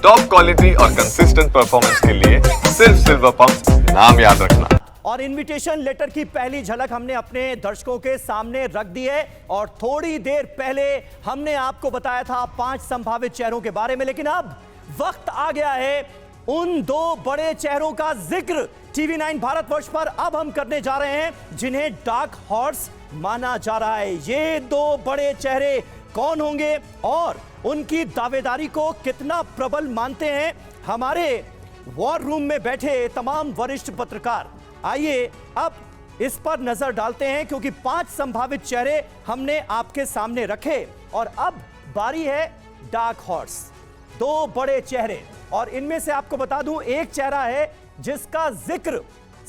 Top quality और consistent performance के लिए सिर्फ सिल्वर पंप नाम याद रखना। और इनविटेशन लेटर की पहली झलक हमने अपने दर्शकों के सामने रख दी है और थोड़ी देर पहले हमने आपको बताया था 5 संभावित चेहरों के बारे में, लेकिन अब वक्त आ गया है उन 2 बड़े चेहरों का जिक्र टीवी 9 भारतवर्ष पर अब हम करने जा रहे हैं जिन्हें डार्क हॉर्स माना जा रहा है। ये 2 बड़े चेहरे कौन होंगे और उनकी दावेदारी को कितना प्रबल मानते हैं हमारे वॉर रूम में बैठे तमाम वरिष्ठ पत्रकार। आइए अब इस पर नजर डालते हैं क्योंकि 5 संभावित चेहरे हमने आपके सामने रखे और अब बारी है डार्क हॉर्स। 2 बड़े चेहरे और इनमें से आपको बता दूं एक चेहरा है जिसका जिक्र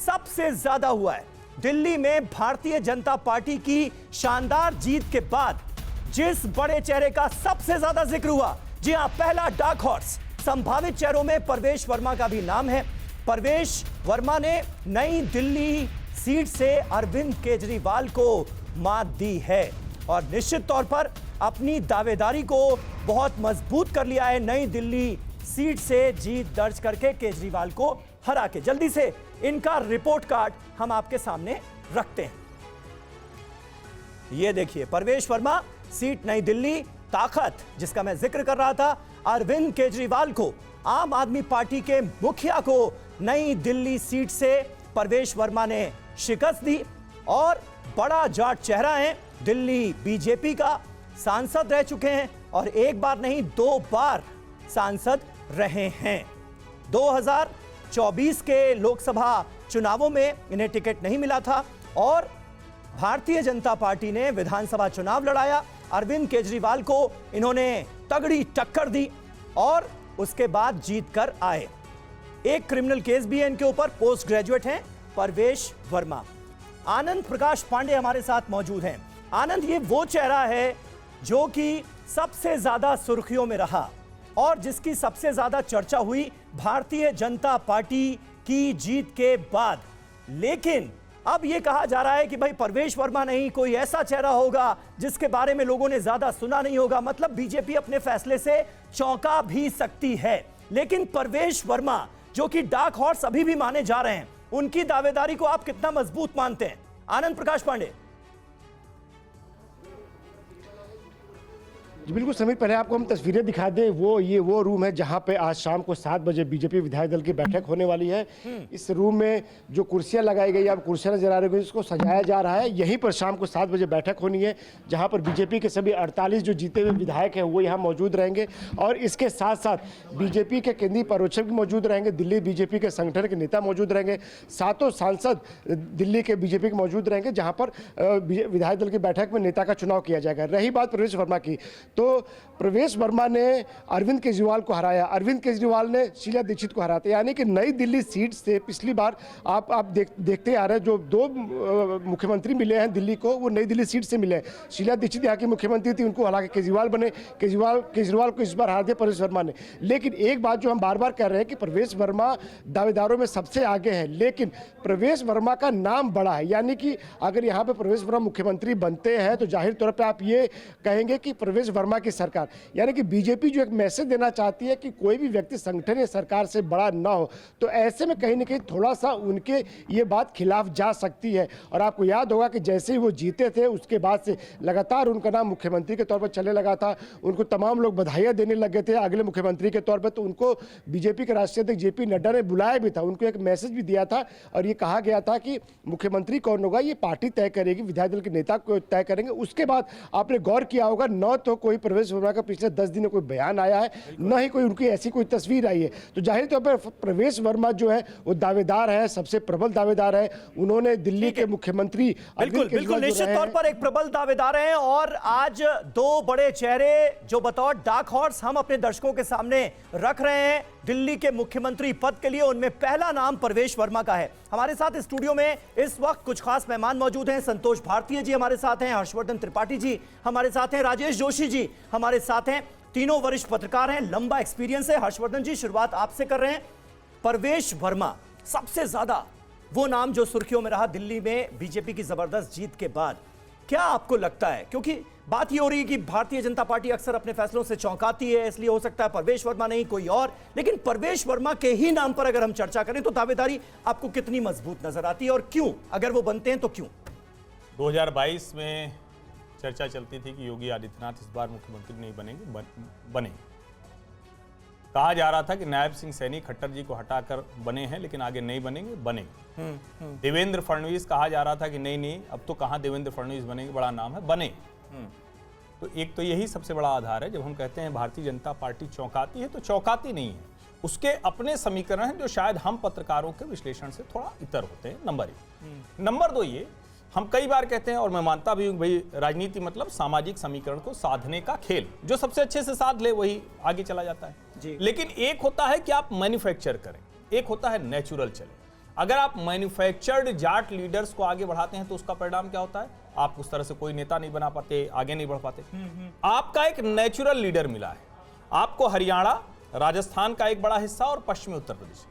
सबसे ज्यादा हुआ है। दिल्ली में भारतीय जनता पार्टी की शानदार जीत के बाद जिस बड़े चेहरे का सबसे ज्यादा जिक्र हुआ, जी हां, पहला डार्क हॉर्स संभावित चेहरों में परवेश वर्मा का भी नाम है। परवेश वर्मा ने नई दिल्ली सीट से अरविंद केजरीवाल को मात दी है और निश्चित तौर पर अपनी दावेदारी को बहुत मजबूत कर लिया है नई दिल्ली सीट से जीत दर्ज करके केजरीवाल को हरा के। जल्दी से इनका रिपोर्ट कार्ड हम आपके सामने रखते हैं। ये देखिए, परवेश वर्मा, सीट नई दिल्ली, ताकत जिसका मैं जिक्र कर रहा था, अरविंद केजरीवाल को, आम आदमी पार्टी के मुखिया को नई दिल्ली सीट से परवेश वर्मा ने शिकस्त दी और बड़ा जाट चेहरा है, दिल्ली बीजेपी का सांसद रह चुके हैं और एक बार नहीं 2 बार सांसद रहे हैं। 2024 के लोकसभा चुनावों में इन्हें टिकट नहीं मिला था और भारतीय जनता पार्टी ने विधानसभा चुनाव लड़ाया। अरविंद केजरीवाल को इन्होंने तगड़ी टक्कर दी और उसके बाद जीत कर आए। एक क्रिमिनल केस भी है इनके ऊपर, पोस्ट ग्रेजुएट हैं परवेश वर्मा। आनंद प्रकाश पांडे हमारे साथ मौजूद हैं। आनंद, ये वो चेहरा है जो कि सबसे ज्यादा सुर्खियों में रहा और जिसकी सबसे ज्यादा चर्चा हुई भारतीय जनता पार्टी की जीत के बाद, लेकिन अब यह कहा जा रहा है कि भाई परवेश वर्मा नहीं, कोई ऐसा चेहरा होगा जिसके बारे में लोगों ने ज्यादा सुना नहीं होगा। मतलब बीजेपी अपने फैसले से चौंका भी सकती है, लेकिन परवेश वर्मा जो कि डार्क हॉर्स अभी भी माने जा रहे हैं, उनकी दावेदारी को आप कितना मजबूत मानते हैं? आनंद प्रकाश पांडे। जी बिल्कुल समीर, पहले आपको हम तस्वीरें दिखा दें। वो रूम है जहां पे आज शाम को 7 बजे बीजेपी विधायक दल की बैठक होने वाली है। इस रूम में जो कुर्सियां लगाई गई, आप कुर्सियां नजर आ रही है, इसको सजाया जा रहा है। यहीं पर शाम को 7 बजे बैठक होनी है जहां पर बीजेपी के सभी 48 जो जीते हुए विधायक हैं वो यहाँ मौजूद रहेंगे और इसके साथ साथ बीजेपी के केंद्रीय पर्यवेक्षक भी मौजूद रहेंगे, दिल्ली बीजेपी के संगठन के नेता मौजूद रहेंगे, 7 सांसद दिल्ली के बीजेपी के मौजूद रहेंगे जहाँ पर विधायक दल की बैठक में नेता का चुनाव किया जाएगा। रही बात परवेश वर्मा की, तो परवेश वर्मा ने अरविंद केजरीवाल को हराया, अरविंद केजरीवाल ने शीला दीक्षित को हराया, यानी कि नई दिल्ली सीट से पिछली बार आप देखते आ रहे हैं जो 2 मुख्यमंत्री मिले हैं दिल्ली को, वो नई दिल्ली सीट से मिले। शीला दीक्षित यहाँ की मुख्यमंत्री थी, उनको हालांकि केजरीवाल बने, केजरीवाल को इस बार हरा दिया परवेश वर्मा ने। लेकिन एक बात जो हम बार बार कह रहे हैं कि परवेश वर्मा दावेदारों में सबसे आगे है, लेकिन परवेश वर्मा का नाम बड़ा है, यानी कि अगर यहाँ पे परवेश वर्मा मुख्यमंत्री बनते हैं तो जाहिर तौर पर आप ये कहेंगे कि परवेश वर्मा की सरकार, यानी कि बीजेपी जो एक मैसेज देना चाहती है कि कोई भी व्यक्ति संगठन या सरकार से बड़ा ना हो, तो ऐसे में कहीं ना कहीं थोड़ा सा उनके ये बात खिलाफ जा सकती है। और आपको याद होगा कि जैसे ही वो जीते थे उसके बाद से लगातार उनका नाम मुख्यमंत्री के तौर पर चलने लगा था, उनको तमाम लोग बधाइयां देने लगे थे अगले मुख्यमंत्री के तौर पर। तो उनको बीजेपी के राष्ट्रीय अध्यक्ष जेपी नड्डा ने बुलाया भी था, उनको एक मैसेज भी दिया था और ये कहा गया था कि मुख्यमंत्री कौन होगा ये पार्टी तय करेगी, विधायक दल के नेता को तय करेंगे। उसके बाद आपने गौर किया होगा, न तो कोई परवेश वर्मा का पिछले 10 दिनों कोई बयान आया है, न ही कोई उनकी ऐसी कोई तस्वीर आई है। तो जाहिर तौर पर परवेश वर्मा जो है वो दावेदार है, सबसे प्रबल दावेदार है। उन्होंने दिल्ली के मुख्यमंत्री बिल्कुल निश्चित तौर पर एक प्रबल दावेदार हैं और आज 2 बड़े चेहरे जो बतौर डार्क हॉर्स हम अपने दर्शकों के सामने रख रहे हैं दिल्ली के मुख्यमंत्री पद के लिए, उनमें पहला नाम परवेश वर्मा का है। हमारे साथ स्टूडियो में इस वक्त कुछ खास मेहमान मौजूद हैं। संतोष भारतीय जी हमारे साथ हैं, हर्षवर्धन त्रिपाठी जी हमारे साथ हैं, राजेश जोशी जी हमारे साथ हैं। तीनों वरिष्ठ पत्रकार हैं, लंबा एक्सपीरियंस है। हर्षवर्धन जी, शुरुआत आपसे कर रहे हैं। परवेश वर्मा सबसे ज्यादा वो नाम जो सुर्खियों में रहा दिल्ली में बीजेपी की जबरदस्त जीत के बाद, क्या आपको लगता है, क्योंकि बात ये हो रही है कि भारतीय जनता पार्टी अक्सर अपने फैसलों से चौंकाती है, इसलिए हो सकता है परवेश वर्मा नहीं कोई और, लेकिन परवेश वर्मा के ही नाम पर अगर हम चर्चा करें तो दावेदारी आपको कितनी मजबूत नजर आती है और क्यों, अगर वो बनते हैं तो क्यों? 2022 में चर्चा चलती थी कि योगी आदित्यनाथ इस बार मुख्यमंत्री नहीं बनेंगे, बने। कहा जा रहा था कि नायब सिंह सैनी खट्टर जी को हटाकर बने हैं लेकिन आगे नहीं बनेंगे, बने। देवेंद्र फडणवीस कहा जा रहा था कि नहीं अब तो कहां देवेंद्र फडणवीस बनेंगे, बड़ा नाम है, बने। तो एक तो यही सबसे बड़ा आधार है। जब हम कहते हैं भारतीय जनता पार्टी चौंकाती है तो चौंकाती नहीं है, उसके अपने समीकरण हैं जो शायद हम पत्रकारों के विश्लेषण से थोड़ा इतर होते हैं, नंबर 1। नंबर 2 ये, हम कई बार कहते हैं और मैं मानता भी हूं भाई राजनीति मतलब सामाजिक समीकरण को साधने का खेल, जो सबसे अच्छे से साध ले वही आगे चला जाता है जी। लेकिन एक होता है कि आप मैन्युफैक्चर करें, एक होता है नेचुरल चले। अगर आप मैन्युफैक्चर्ड जाट लीडर्स को आगे बढ़ाते हैं तो उसका परिणाम क्या होता है, आप उस तरह से कोई नेता नहीं बना पाते, आगे नहीं बढ़ पाते। आपका एक नेचुरल लीडर मिला है आपको, हरियाणा, राजस्थान का एक बड़ा हिस्सा और पश्चिमी उत्तर प्रदेश।